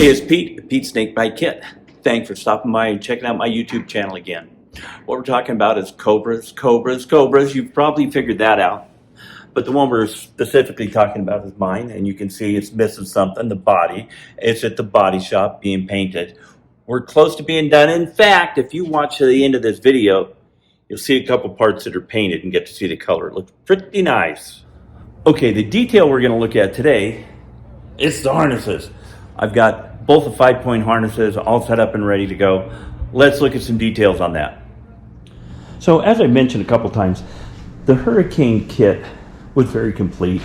Hey, it's Pete Snakebite Kit. Thanks for stopping by and checking out my YouTube channel again. What we're talking about is cobras. You've probably figured that out. But the one we're specifically talking about is mine, and you can see it's missing something, the body. It's at the body shop being painted. We're close to being done. In fact, if you watch to the end of this video, you'll see a couple parts that are painted and get to see the color. It looks pretty nice. Okay, the detail we're going to look at today is the harnesses. I've got both the 5-point harnesses all set up and ready to go. Let's look at some details on that. So as I mentioned a couple times, the Hurricane kit was very complete.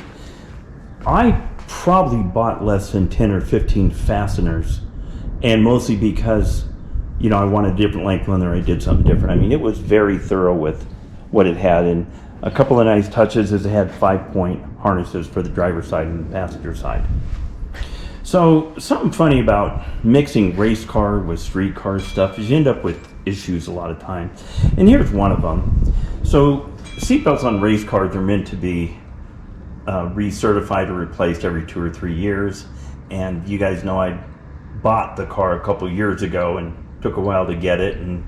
I probably bought less than 10 or 15 fasteners, and mostly because, you know, I wanted a different length one or I did something different. I mean, it was very thorough with what it had, and a couple of nice touches is it had 5-point harnesses for the driver's side and the passenger side. So something funny about mixing race car with street car stuff is you end up with issues a lot of time. And here's one of them. So seatbelts on race cars are meant to be recertified or replaced every 2 or 3 years. And you guys know I bought the car a couple years ago and took a while to get it. And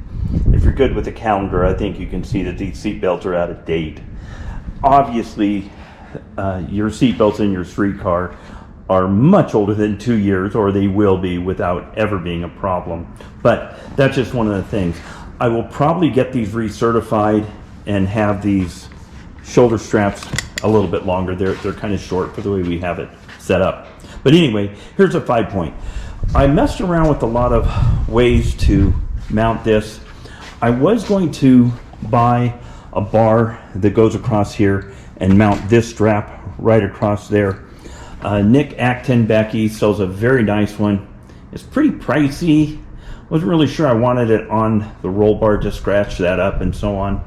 if you're good with the calendar, I think you can see that these seatbelts are out of date. Obviously, your seatbelts in your street car are much older than 2 years, or they will be without ever being a problem. But that's just one of the things. I will probably get these recertified and have these shoulder straps a little bit longer. They're kind of short for the way we have it set up. But anyway, here's a 5-point. I messed around with a lot of ways to mount this. I was going to buy a bar that goes across here and mount this strap right across there. Nick Acton back east sells a very nice one. It's pretty pricey. Wasn't really sure I wanted it on the roll bar to scratch that up and so on.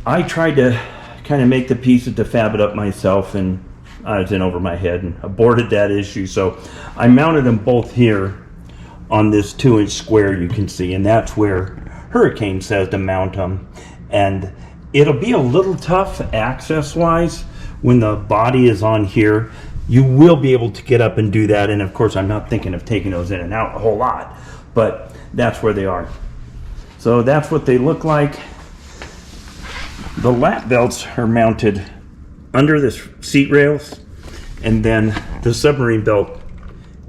I tried to kind of make the pieces to fab it up myself, and I was in over my head and aborted that issue. So I mounted them both here on this 2-inch square you can see, and that's where Hurricane says to mount them. And it'll be a little tough access wise when the body is on here. You will be able to get up and do that, and of course I'm not thinking of taking those in and out a whole lot, but that's where they are. So that's what they look like. The lap belts are mounted under the seat rails, and then the submarine belt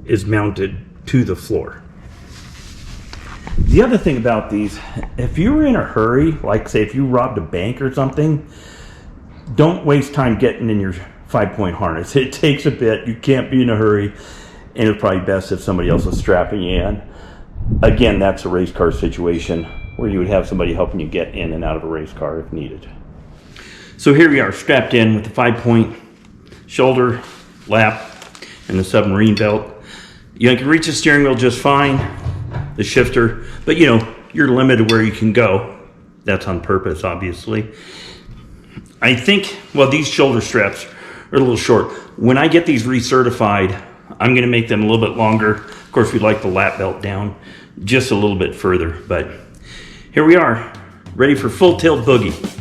is mounted to the floor. The other thing about these, if you were in a hurry, like say if you robbed a bank or something, don't waste time getting in your 5-point harness. It takes a bit. You can't be in a hurry, and it's probably best if somebody else is strapping you in. Again, that's a race car situation where you would have somebody helping you get in and out of a race car if needed. So here we are, strapped in with the 5-point shoulder, lap, and the submarine belt. You can reach the steering wheel just fine, the shifter, but you know, you're limited where you can go. That's on purpose, obviously. I think, well, these shoulder straps are a little short. When I get these recertified, I'm going to make them a little bit longer. Of course, we'd like the lap belt down just a little bit further, but here we are, ready for full tilt boogie.